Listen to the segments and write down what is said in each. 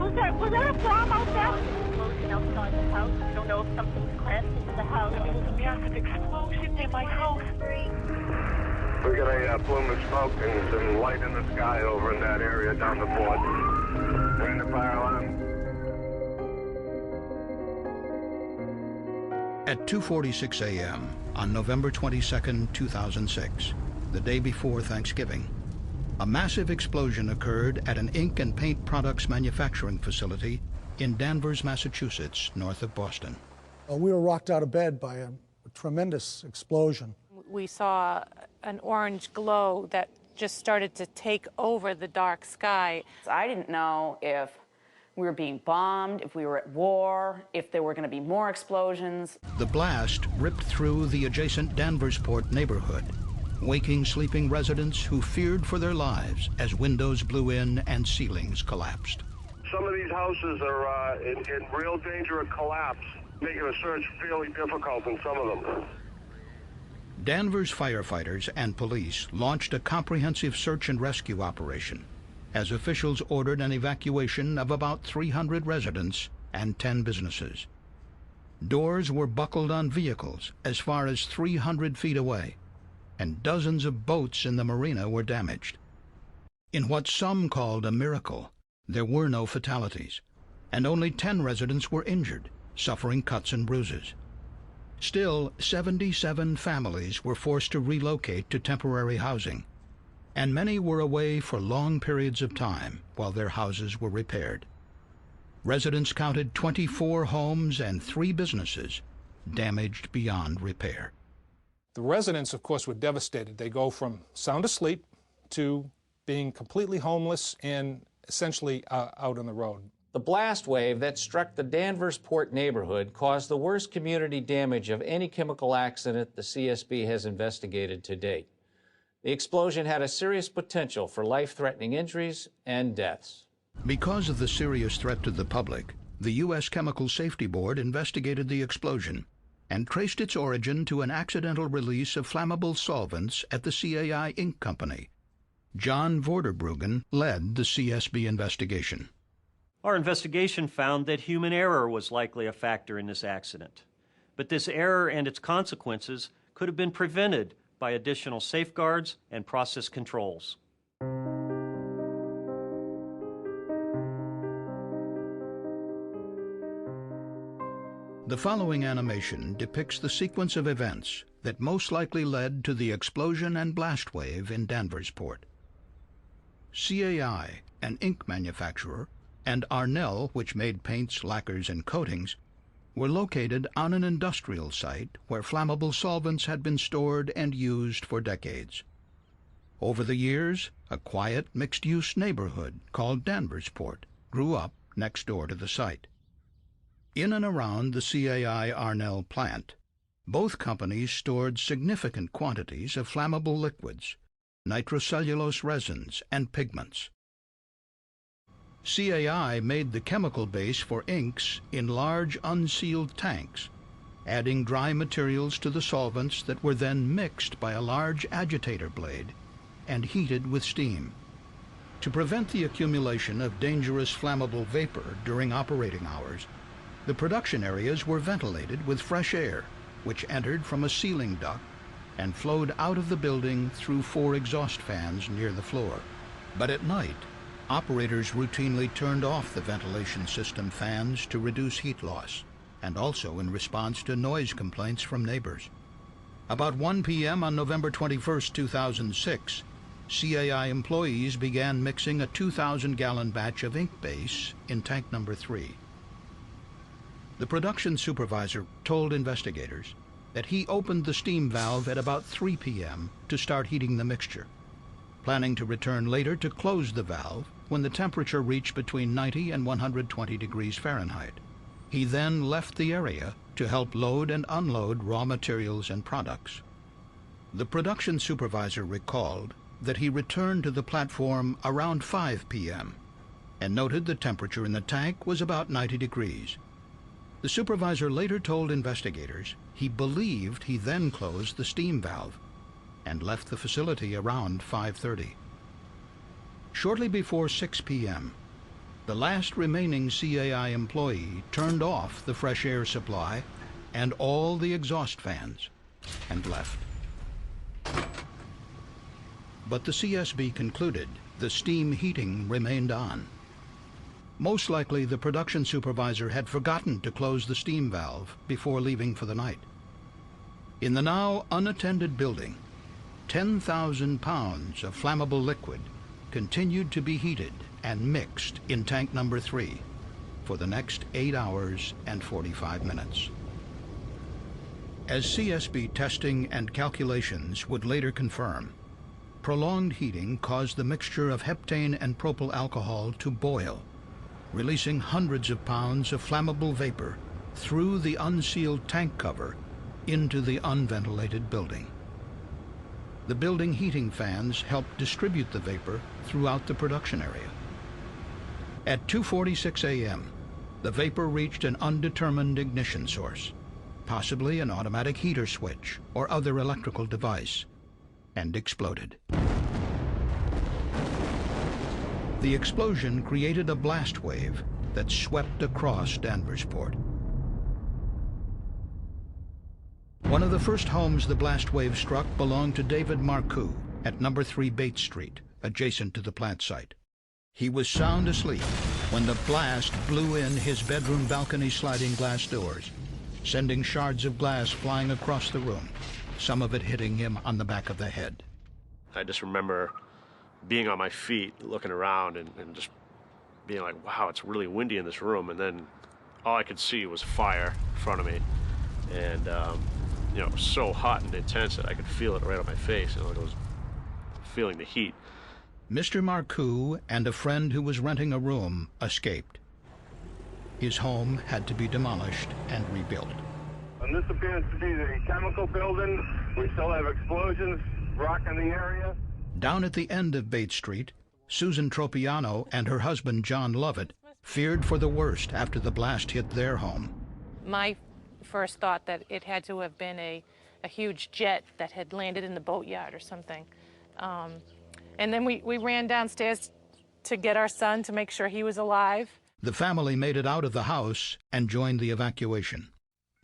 Was there a bomb out there? Explosion outside the house. We don't know if something's crashed into the house. There was a massive explosion near my house. We got a plume of smoke and some light in the sky over in that area down the port. We're in the fire alarm. At 2:46 a.m. on November 22, 2006, the day before Thanksgiving, a massive explosion occurred at an ink and paint products manufacturing facility in Danvers, Massachusetts, north of Boston. We were rocked out of bed by a tremendous explosion. We saw an orange glow that just started to take over the dark sky. I didn't know if we were being bombed, if we were at war, if there were going to be more explosions. The blast ripped through the adjacent Danversport neighborhood, waking sleeping residents who feared for their lives as windows blew in and ceilings collapsed. Some of these houses are in real danger of collapse, making a search fairly difficult in some of them. Danvers firefighters and police launched a comprehensive search and rescue operation as officials ordered an evacuation of about 300 residents and 10 businesses. Doors were buckled on vehicles as far as 300 feet away, and dozens of boats in the marina were damaged. In what some called a miracle, there were no fatalities, and only 10 residents were injured, suffering cuts and bruises. Still, 77 families were forced to relocate to temporary housing, and many were away for long periods of time while their houses were repaired. Residents counted 24 homes and 3 businesses damaged beyond repair. The residents, of course, were devastated. They go from sound asleep to being completely homeless and essentially out on the road. The blast wave that struck the Danversport neighborhood caused the worst community damage of any chemical accident the CSB has investigated to date. The explosion had a serious potential for life-threatening injuries and deaths. Because of the serious threat to the public, the U.S. Chemical Safety Board investigated the explosion and traced its origin to an accidental release of flammable solvents at the CAI Ink Company. John Vorderbruggen led the CSB investigation. Our investigation found that human error was likely a factor in this accident, but this error and its consequences could have been prevented by additional safeguards and process controls. The following animation depicts the sequence of events that most likely led to the explosion and blast wave in Danversport. CAI, an ink manufacturer, and Arnel, which made paints, lacquers, and coatings, were located on an industrial site where flammable solvents had been stored and used for decades. Over the years, a quiet, mixed-use neighborhood called Danversport grew up next door to the site. In and around the CAI Arnel plant, both companies stored significant quantities of flammable liquids, nitrocellulose resins, and pigments. CAI made the chemical base for inks in large unsealed tanks, adding dry materials to the solvents that were then mixed by a large agitator blade and heated with steam. To prevent the accumulation of dangerous flammable vapor during operating hours, the production areas were ventilated with fresh air, which entered from a ceiling duct and flowed out of the building through 4 exhaust fans near the floor. But at night, operators routinely turned off the ventilation system fans to reduce heat loss, and also in response to noise complaints from neighbors. About 1 p.m. on November 21, 2006, CAI employees began mixing a 2,000-gallon batch of ink base in tank number 3. The production supervisor told investigators that he opened the steam valve at about 3 p.m. to start heating the mixture, planning to return later to close the valve when the temperature reached between 90 and 120 degrees Fahrenheit. He then left the area to help load and unload raw materials and products. The production supervisor recalled that he returned to the platform around 5 p.m. and noted the temperature in the tank was about 90 degrees. The supervisor later told investigators he believed he then closed the steam valve and left the facility around 5:30. Shortly before 6 p.m., The last remaining CAI employee turned off the fresh air supply and all the exhaust fans and left. But the CSB concluded the steam heating remained on. Most likely the production supervisor had forgotten to close the steam valve before leaving for the night. In the now unattended building, 10,000 pounds of flammable liquid continued to be heated and mixed in tank number 3 for the next 8 hours and 45 minutes. As CSB testing and calculations would later confirm, prolonged heating caused the mixture of heptane and propyl alcohol to boil, releasing hundreds of pounds of flammable vapor through the unsealed tank cover into the unventilated building. The building heating fans helped distribute the vapor throughout the production area. At 2:46 a.m., the vapor reached an undetermined ignition source, possibly an automatic heater switch or other electrical device, and exploded. The explosion created a blast wave that swept across Danvers port. One of the first homes the blast wave struck belonged to David Marcoux at number 3 Bates Street, adjacent to the plant site. He was sound asleep when the blast blew in his bedroom balcony sliding glass doors, sending shards of glass flying across the room, some of it hitting him on the back of the head. I just remember being on my feet, looking around and just being like, wow, it's really windy in this room. And then all I could see was fire in front of me. And, you know, it was so hot and intense that I could feel it right on my face. You know, I was feeling the heat. Mr. Marcoux and a friend who was renting a room escaped. His home had to be demolished and rebuilt. And this appears to be the chemical building. We still have explosions rocking the area. Down at the end of Bates Street, Susan Tropiano and her husband John Lovett feared for the worst after the blast hit their home. My first thought that it had to have been a huge jet that had landed in the boatyard or something. And then we ran downstairs to get our son to make sure he was alive. The family made it out of the house and joined the evacuation.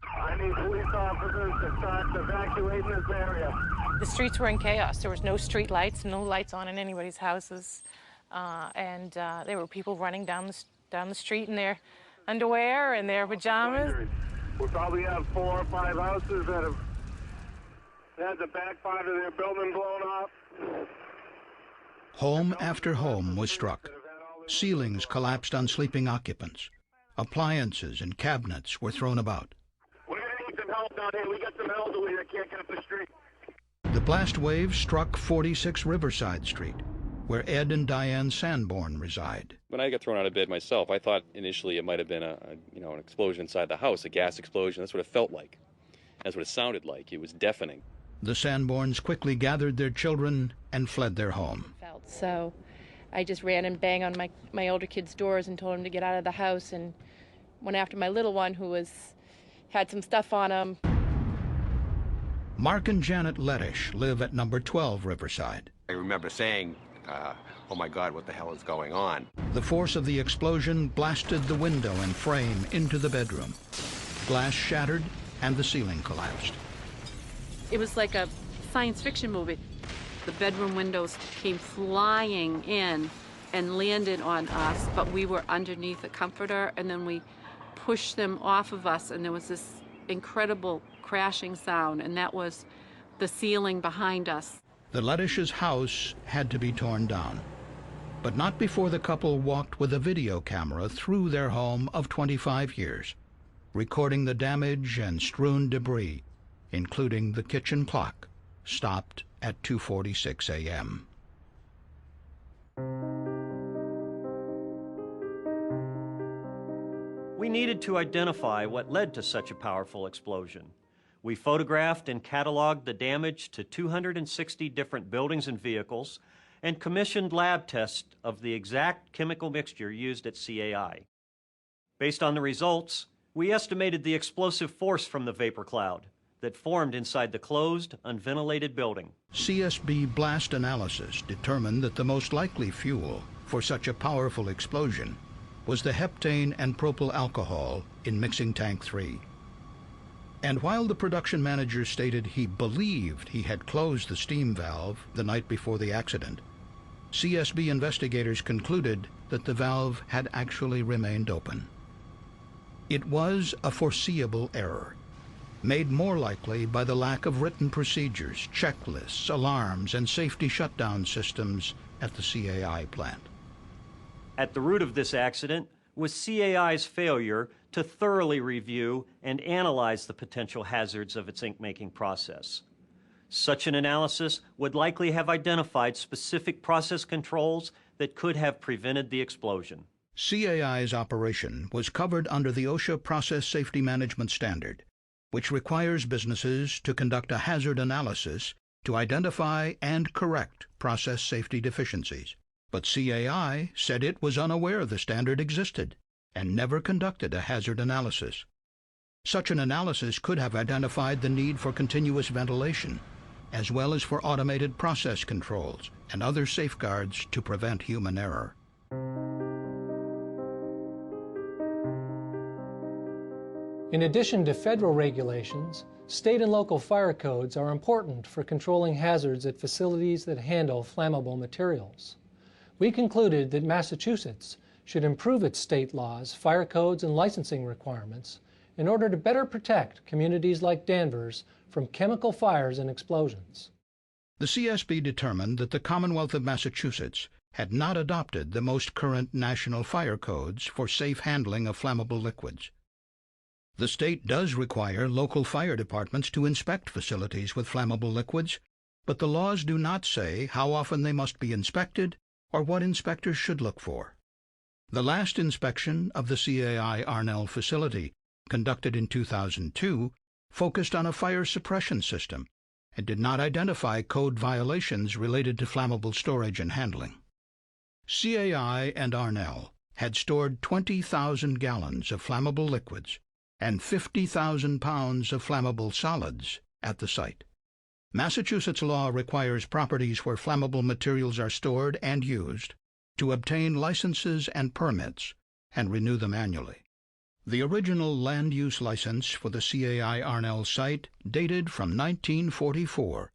I need police officers to start evacuating this area. The streets were in chaos. There was no street lights, no lights on in anybody's houses. And there were people running down the street in their underwear and their pajamas. We probably have 4 or 5 houses that have had the back part of their building blown off. Home after home was struck. Ceilings collapsed on sleeping occupants. Appliances and cabinets were thrown about. We're going to need some help down here. We got some elderly that can't get up the street. The blast wave struck 46 Riverside Street, where Ed and Diane Sanborn reside. When I got thrown out of bed myself, I thought initially it might have been an explosion inside the house, a gas explosion. That's what it felt like. That's what it sounded like. It was deafening. The Sanborns quickly gathered their children and fled their home. So I just ran and banged on my older kids' doors and told them to get out of the house, and went after my little one who had some stuff on him. Mark and Janet Lettish live at number 12 Riverside. I remember saying, oh my God, what the hell is going on? The force of the explosion blasted the window and frame into the bedroom. Glass shattered and the ceiling collapsed. It was like a science fiction movie. The bedroom windows came flying in and landed on us, but we were underneath a comforter, and then we pushed them off of us, and there was this incredible crashing sound, and that was the ceiling behind us. The Lettish's house had to be torn down, but not before the couple walked with a video camera through their home of 25 years, recording the damage and strewn debris, including the kitchen clock, stopped at 2:46 a.m. We needed to identify what led to such a powerful explosion. We photographed and cataloged the damage to 260 different buildings and vehicles and commissioned lab tests of the exact chemical mixture used at CAI. Based on the results, we estimated the explosive force from the vapor cloud that formed inside the closed, unventilated building. CSB blast analysis determined that the most likely fuel for such a powerful explosion was the heptane and propyl alcohol in mixing tank 3. And while the production manager stated he believed he had closed the steam valve the night before the accident, CSB investigators concluded that the valve had actually remained open. It was a foreseeable error, made more likely by the lack of written procedures, checklists, alarms, and safety shutdown systems at the CAI plant. At the root of this accident was CAI's failure to thoroughly review and analyze the potential hazards of its ink-making process. Such an analysis would likely have identified specific process controls that could have prevented the explosion. CAI's operation was covered under the OSHA Process Safety Management Standard, which requires businesses to conduct a hazard analysis to identify and correct process safety deficiencies. But CAI said it was unaware the standard existed and never conducted a hazard analysis. Such an analysis could have identified the need for continuous ventilation, as well as for automated process controls and other safeguards to prevent human error. In addition to federal regulations, state and local fire codes are important for controlling hazards at facilities that handle flammable materials. We concluded that Massachusetts should improve its state laws, fire codes, and licensing requirements in order to better protect communities like Danvers from chemical fires and explosions. The CSB determined that the Commonwealth of Massachusetts had not adopted the most current national fire codes for safe handling of flammable liquids. The state does require local fire departments to inspect facilities with flammable liquids, but the laws do not say how often they must be inspected or what inspectors should look for. The last inspection of the CAI Arnel facility, conducted in 2002, focused on a fire suppression system and did not identify code violations related to flammable storage and handling. CAI and Arnel had stored 20,000 gallons of flammable liquids and 50,000 pounds of flammable solids at the site. Massachusetts law requires properties where flammable materials are stored and used to obtain licenses and permits and renew them annually. The original land use license for the CAI Arnel site dated from 1944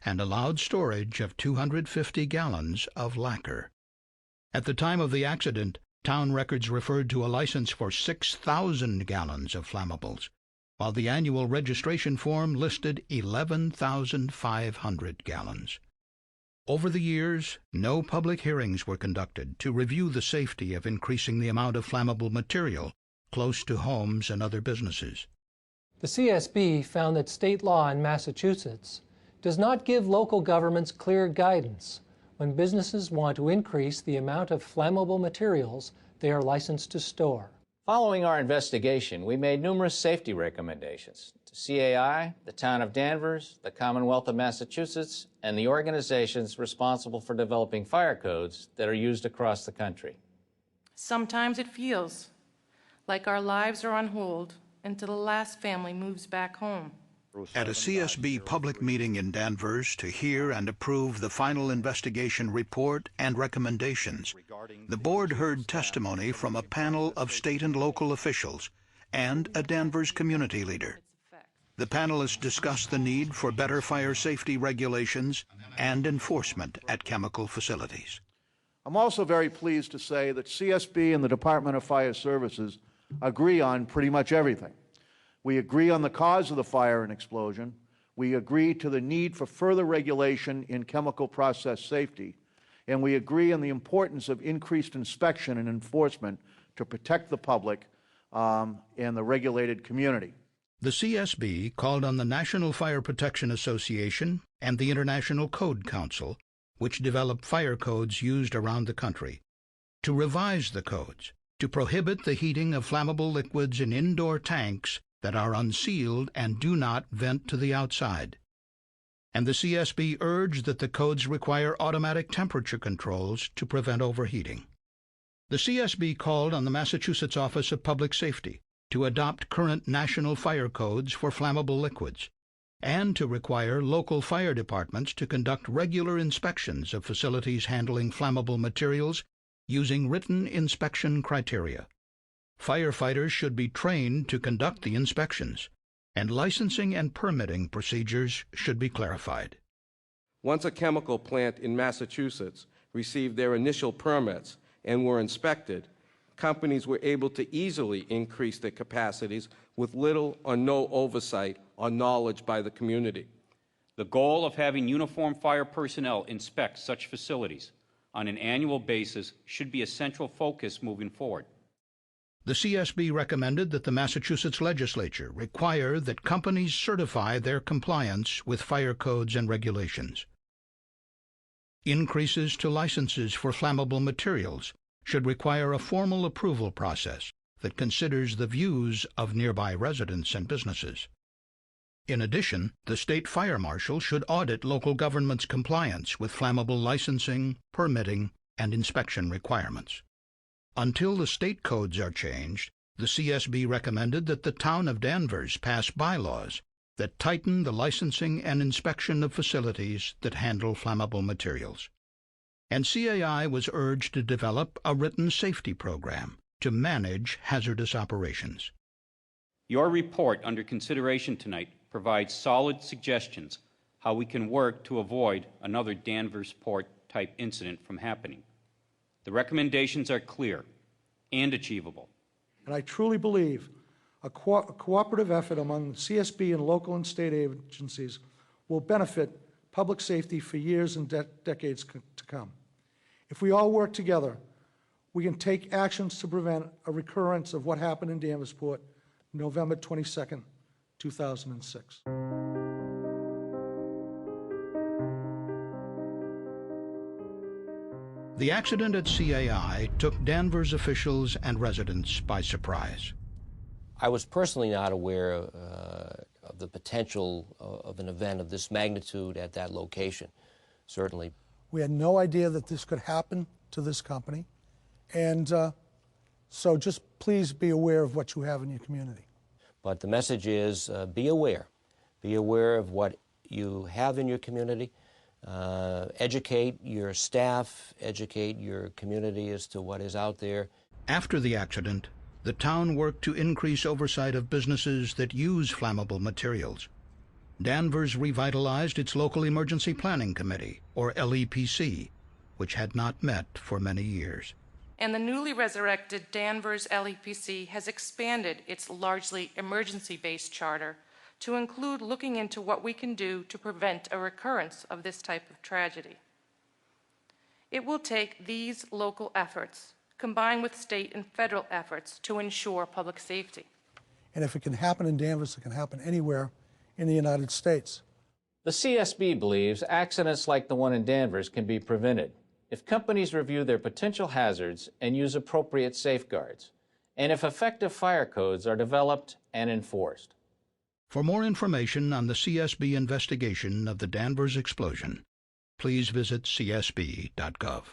and allowed storage of 250 gallons of lacquer. At the time of the accident, town records referred to a license for 6,000 gallons of flammables, while the annual registration form listed 11,500 gallons. Over the years, no public hearings were conducted to review the safety of increasing the amount of flammable material close to homes and other businesses. The CSB found that state law in Massachusetts does not give local governments clear guidance when businesses want to increase the amount of flammable materials they are licensed to store. Following our investigation, we made numerous safety recommendations to CAI, the town of Danvers, the Commonwealth of Massachusetts, and the organizations responsible for developing fire codes that are used across the country. Sometimes it feels like our lives are on hold until the last family moves back home. At a CSB public meeting in Danvers to hear and approve the final investigation report and recommendations, the board heard testimony from a panel of state and local officials and a Danvers community leader. The panelists discussed the need for better fire safety regulations and enforcement at chemical facilities. I'm also very pleased to say that CSB and the Department of Fire Services agree on pretty much everything. We agree on the cause of the fire and explosion. We agree to the need for further regulation in chemical process safety. And we agree on the importance of increased inspection and enforcement to protect the public and the regulated community. The CSB called on the National Fire Protection Association and the International Code Council, which develop fire codes used around the country, to revise the codes to prohibit the heating of flammable liquids in indoor tanks that are unsealed and do not vent to the outside. And the CSB urged that the codes require automatic temperature controls to prevent overheating. The CSB called on the Massachusetts Office of Public Safety to adopt current national fire codes for flammable liquids and to require local fire departments to conduct regular inspections of facilities handling flammable materials using written inspection criteria. Firefighters should be trained to conduct the inspections, and licensing and permitting procedures should be clarified. Once a chemical plant in Massachusetts received their initial permits and were inspected, companies were able to easily increase their capacities with little or no oversight or knowledge by the community. The goal of having uniformed fire personnel inspect such facilities on an annual basis should be a central focus moving forward. The CSB recommended that the Massachusetts legislature require that companies certify their compliance with fire codes and regulations. Increases to licenses for flammable materials should require a formal approval process that considers the views of nearby residents and businesses. In addition, the state fire marshal should audit local government's compliance with flammable licensing, permitting, and inspection requirements. Until the state codes are changed, the CSB recommended that the town of Danvers pass bylaws that tighten the licensing and inspection of facilities that handle flammable materials. And CAI was urged to develop a written safety program to manage hazardous operations. Your report under consideration tonight provides solid suggestions how we can work to avoid another Danvers Port type incident from happening. The recommendations are clear and achievable. And I truly believe a cooperative effort among CSB and local and state agencies will benefit public safety for years and decades to come. If we all work together, we can take actions to prevent a recurrence of what happened in Danversport November 22nd, 2006. The accident at CAI took Danvers officials and residents by surprise. I was personally not aware of the potential of an event of this magnitude at that location, certainly. We had no idea that this could happen to this company, and so just please be aware of what you have in your community. But the message is be aware. Be aware of what you have in your community. Educate your staff, educate your community as to what is out there. After the accident, the town worked to increase oversight of businesses that use flammable materials. Danvers revitalized its local emergency planning committee, or LEPC, which had not met for many years. And the newly resurrected Danvers LEPC has expanded its largely emergency-based charter to include looking into what we can do to prevent a recurrence of this type of tragedy. It will take these local efforts, combined with state and federal efforts, to ensure public safety. And if it can happen in Danvers, it can happen anywhere in the United States. The CSB believes accidents like the one in Danvers can be prevented if companies review their potential hazards and use appropriate safeguards, and if effective fire codes are developed and enforced. For more information on the CSB investigation of the Danvers explosion, please visit csb.gov.